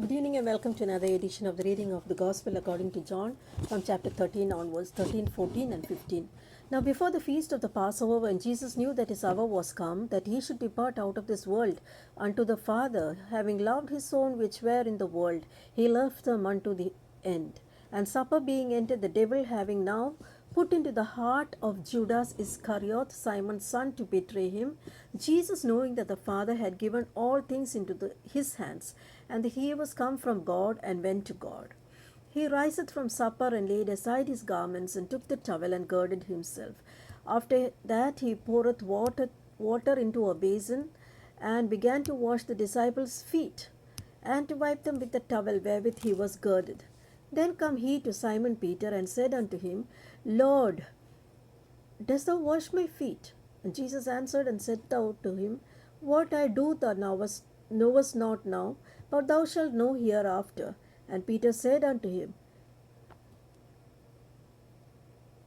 Good evening and welcome to another edition of the reading of the Gospel according to John from chapter 13 onwards, 13, 14, and 15. Now, before the feast of the Passover, when Jesus knew that his hour was come, that he should depart out of this world unto the Father, having loved his own which were in the world, he left them unto the end. And supper being ended, the devil having now put into the heart of Judas Iscariot, Simon's son, to betray him, Jesus, knowing that the Father had given all things into his hands, and that he was come from God and went to God, he riseth from supper and laid aside his garments and took the towel and girded himself. After that he poureth water into a basin and began to wash the disciples' feet and to wipe them with the towel wherewith he was girded. Then come he to Simon Peter and said unto him, Lord, dost thou wash my feet? And Jesus answered and said to him, What I do thou knowest not now, but thou shalt know hereafter. And Peter said unto him,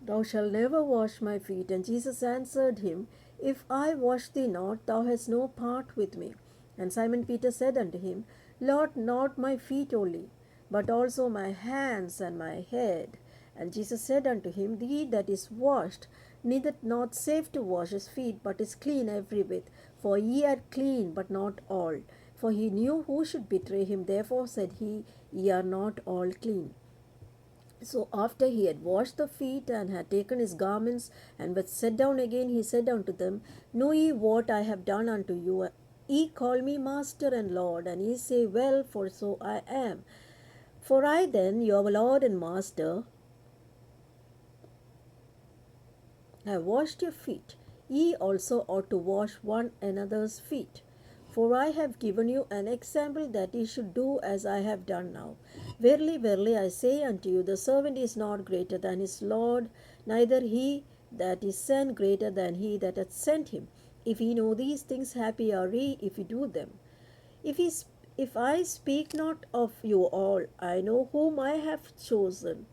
Thou shalt never wash my feet. And Jesus answered him, If I wash thee not, thou hast no part with me. And Simon Peter said unto him, Lord, not my feet only, but also my hands and my head. And Jesus said unto him, He that is washed needeth not save to wash his feet, but is clean every whit. For ye are clean, but not all. For he knew who should betray him. Therefore said he, Ye are not all clean. So after he had washed the feet and had taken his garments and was set down again, he said unto them, Know ye what I have done unto you? Ye call me Master and Lord, and ye say, Well, for so I am. For I then, your Lord and Master, have washed your feet. Ye also ought to wash one another's feet. For I have given you an example that ye should do as I have done now. Verily, verily, I say unto you, the servant is not greater than his Lord, neither he that is sent greater than he that hath sent him. If ye know these things, happy are ye if ye do them. If I speak not of you all, I know whom I have chosen,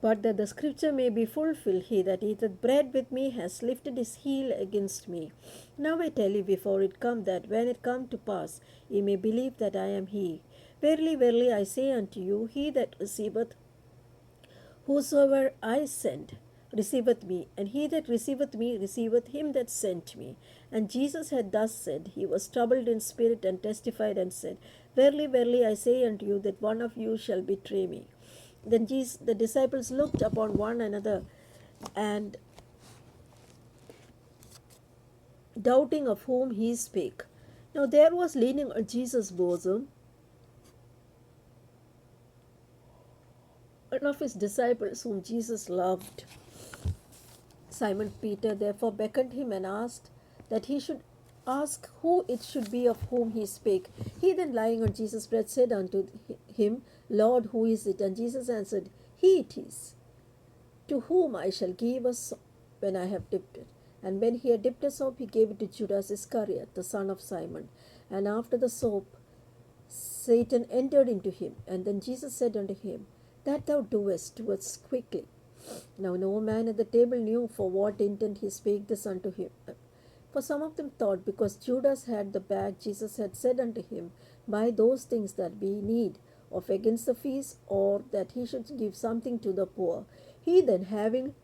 but that the scripture may be fulfilled, he that eateth bread with me has lifted his heel against me. Now I tell you before it come, that when it come to pass, ye may believe that I am he. Verily, verily, I say unto you, he that receiveth whosoever I send receiveth me, and he that receiveth me receiveth him that sent me. And Jesus had thus said, he was troubled in spirit, and testified and said, Verily, verily, I say unto you, that one of you shall betray me. Then the disciples looked upon one another, and doubting of whom he spake. Now there was leaning on Jesus' bosom one of his disciples whom Jesus loved. Simon Peter therefore beckoned him and asked that he should ask who it should be of whom he spake. He then, lying on Jesus' breast, said unto him, Lord, who is it? And Jesus answered, He it is, to whom I shall give a sop when I have dipped it. And when he had dipped a sop, he gave it to Judas Iscariot, the son of Simon. And after the sop, Satan entered into him. And then Jesus said unto him, That thou doest quickly. Now no man at the table knew for what intent he spake this unto him. For some of them thought, because Judas had the bag, Jesus had said unto him, Buy those things that be need of against the feast, or that he should give something to the poor. He then, having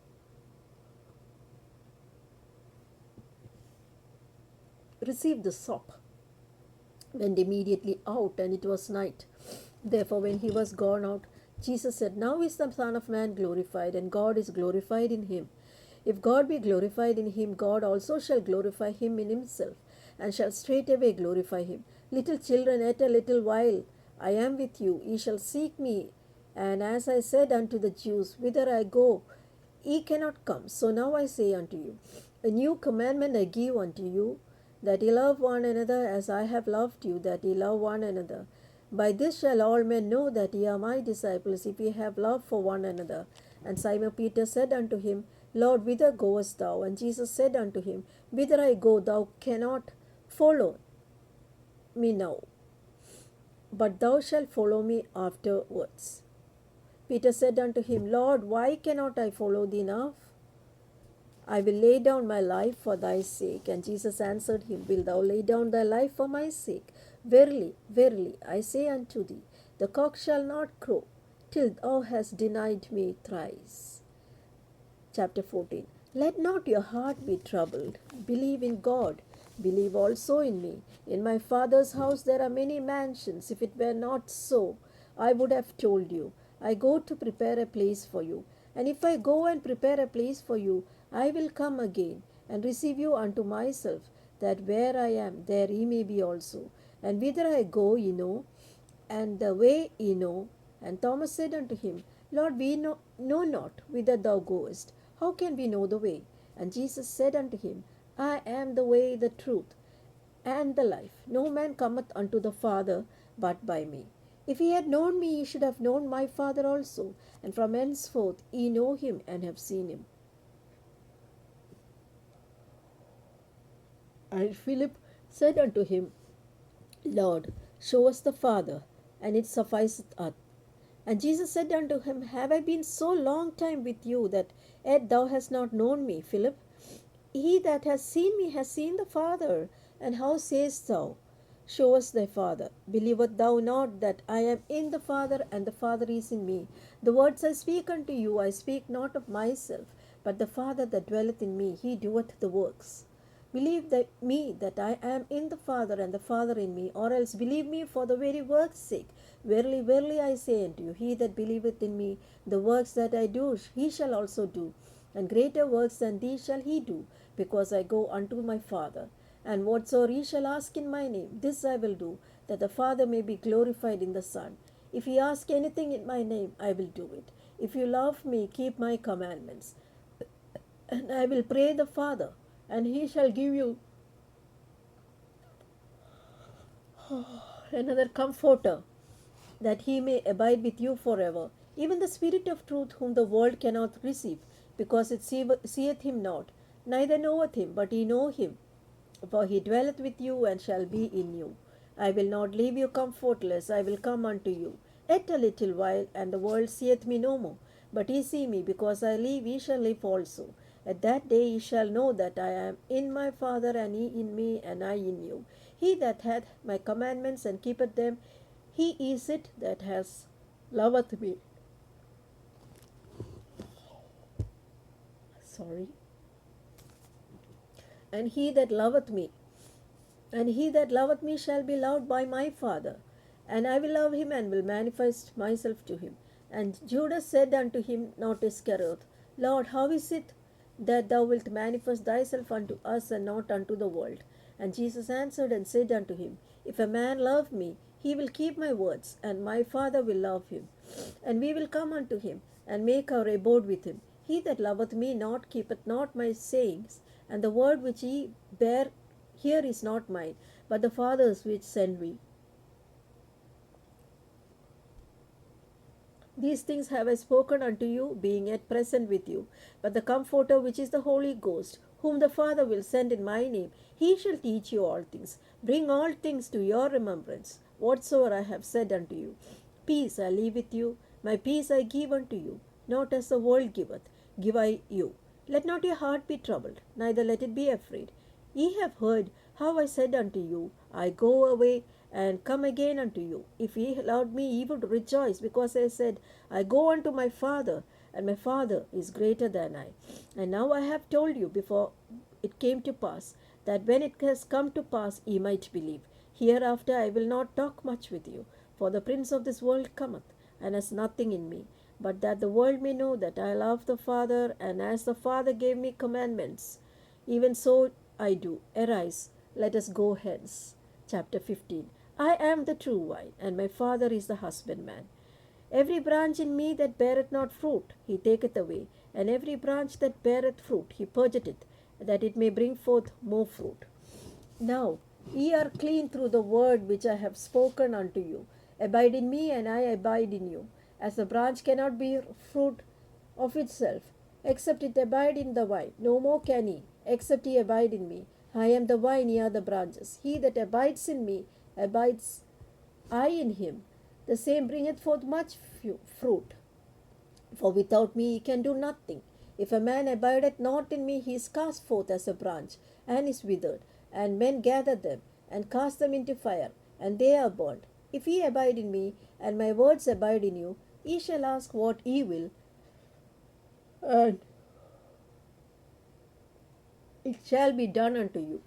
received the sop, went immediately out, and it was night. Therefore, when he was gone out, Jesus said, Now is the Son of Man glorified, and God is glorified in him. If God be glorified in him, God also shall glorify him in himself, and shall straightway glorify him. Little children, yet a little while I am with you. Ye shall seek me. And as I said unto the Jews, Whither I go, ye cannot come. So now I say unto you, a new commandment I give unto you, that ye love one another as I have loved you, that ye love one another. By this shall all men know that ye are my disciples, if ye have love for one another. And Simon Peter said unto him, Lord, whither goest thou? And Jesus said unto him, Whither I go, thou cannot follow me now, but thou shalt follow me afterwards. Peter said unto him, Lord, why cannot I follow thee now? I will lay down my life for thy sake. And Jesus answered him, Wilt thou lay down thy life for my sake? Verily, verily, I say unto thee, the cock shall not crow till thou hast denied me thrice. Chapter 14. Let not your heart be troubled. Believe in God. Believe also in me. In my Father's house there are many mansions. If it were not so, I would have told you. I go to prepare a place for you. And if I go and prepare a place for you, I will come again and receive you unto myself, that where I am, there ye may be also. And whither I go, ye know, and the way ye know. And Thomas said unto him, Lord, we know not whither thou goest. How can we know the way? And Jesus said unto him, I am the way, the truth, and the life. No man cometh unto the Father but by me. If ye had known me, ye should have known my Father also. And from henceforth ye know him and have seen him. And Philip said unto him, Lord, show us the Father, and it sufficeth us. And Jesus said unto him, Have I been so long time with you, that yet thou hast not known me, Philip? He that has seen me has seen the Father. And how sayest thou, Show us thy Father? Believest thou not that I am in the Father, and the Father is in me? The words I speak unto you, I speak not of myself, but the Father that dwelleth in me, he doeth the works. Believe me that I am in the Father, and the Father in me, or else believe me for the very work's sake. Verily, verily, I say unto you, he that believeth in me, the works that I do, he shall also do, and greater works than these shall he do, because I go unto my Father. And whatsoever ye shall ask in my name, this I will do, that the Father may be glorified in the Son. If ye ask anything in my name, I will do it. If you love me, keep my commandments. And I will pray the Father, and he shall give you another comforter, that he may abide with you forever, even the Spirit of truth, whom the world cannot receive, because it seeth him not, neither knoweth him, but ye know him, for he dwelleth with you and shall be in you. I will not leave you comfortless, I will come unto you. Yet a little while, and the world seeth me no more. But ye see me, because I live, ye shall live also. At that day ye shall know that I am in my Father, and ye in me, and I in you. He that hath my commandments and keepeth them, he is it that has loveth me. Sorry. And he that loveth me, and he that loveth me shall be loved by my Father, and I will love him and will manifest myself to him. And Judas said unto him, not Iscariot, Lord, how is it that thou wilt manifest thyself unto us and not unto the world? And Jesus answered and said unto him, If a man love me, he will keep my words, and my Father will love him, and we will come unto him, and make our abode with him. He that loveth me not keepeth not my sayings, and the word which ye bear here is not mine, but the Father's which sent me. These things have I spoken unto you, being yet present with you. But the Comforter, which is the Holy Ghost, whom the Father will send in my name, he shall teach you all things, bring all things to your remembrance, whatsoever I have said unto you. Peace I leave with you, my peace I give unto you, not as the world giveth, give I you. Let not your heart be troubled, neither let it be afraid. Ye have heard how I said unto you, I go away and come again unto you. If ye allowed me, ye would rejoice, because I said, I go unto my Father, and my Father is greater than I. And now I have told you before it came to pass, that when it has come to pass, ye might believe. Hereafter I will not talk much with you, for the prince of this world cometh, and has nothing in me, but that the world may know that I love the Father, and as the Father gave me commandments, even so I do. Arise, let us go hence. Chapter 15. I am the true vine, and my Father is the husbandman. Every branch in me that beareth not fruit, he taketh away, and every branch that beareth fruit, he purgeth it, that it may bring forth more fruit. Now ye are clean through the word which I have spoken unto you. Abide in me, and I abide in you. As the branch cannot bear fruit of itself, except it abide in the vine, no more can ye, except ye abide in me. I am the vine, ye are the branches. He that abides in me, abides I in him. The same bringeth forth much fruit. For without me ye can do nothing. If a man abideth not in me, he is cast forth as a branch, and is withered. And men gather them, and cast them into fire, and they are burned. If ye abide in me, and my words abide in you, ye shall ask what ye will, and it shall be done unto you.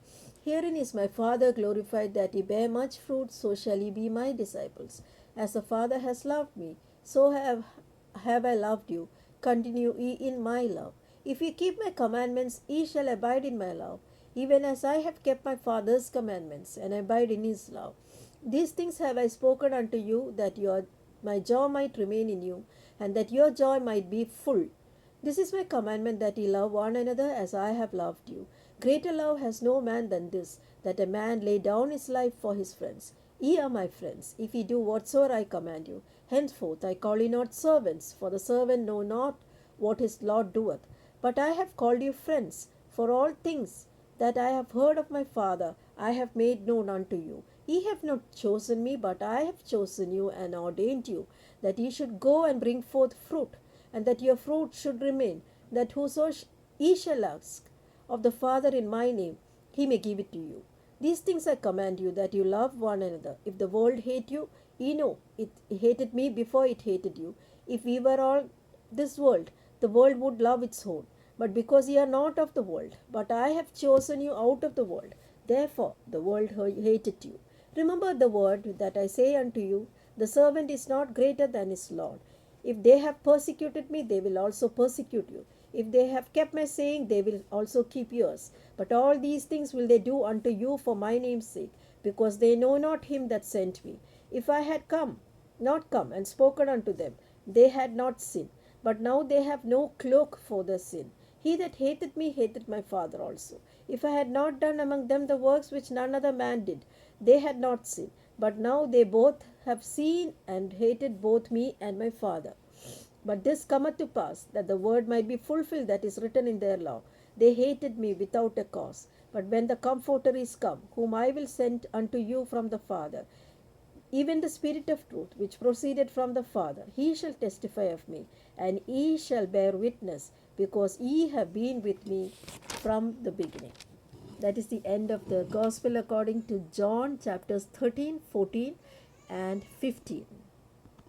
Herein is my Father glorified, that ye bear much fruit, so shall ye be my disciples. As the Father has loved me, so have I loved you. Continue ye in my love. If ye keep my commandments, ye shall abide in my love, even as I have kept my Father's commandments, and abide in his love. These things have I spoken unto you, that my joy might remain in you, and that your joy might be full. This is my commandment, that ye love one another as I have loved you. Greater love has no man than this, that a man lay down his life for his friends. Ye are my friends, if ye do whatsoever I command you. Henceforth I call you not servants, for the servant know not what his Lord doeth. But I have called you friends, for all things that I have heard of my Father I have made known unto you. Ye have not chosen me, but I have chosen you and ordained you, that ye should go and bring forth fruit, and that your fruit should remain, that whoso ye shall ask of the Father in my name, he may give it to you. These things I command you, that you love one another. If the world hate you, ye know it hated me before it hated you. If we were all this world, the world would love its own. But because ye are not of the world, but I have chosen you out of the world, therefore the world hated you. Remember the word that I say unto you, the servant is not greater than his Lord. If they have persecuted me, they will also persecute you. If they have kept my saying, they will also keep yours. But all these things will they do unto you for my name's sake, because they know not him that sent me. If I had not come and spoken unto them, they had not sinned. But now they have no cloak for their sin. He that hateth me hateth my Father also. If I had not done among them the works which none other man did, they had not sinned. But now they both have seen and hated both me and my Father. But this cometh to pass, that the word might be fulfilled that is written in their law. They hated me without a cause. But when the Comforter is come, whom I will send unto you from the Father, even the Spirit of truth, which proceeded from the Father, he shall testify of me, and ye shall bear witness, because ye have been with me from the beginning. That is the end of the Gospel according to John, chapters 13, 14, and 15.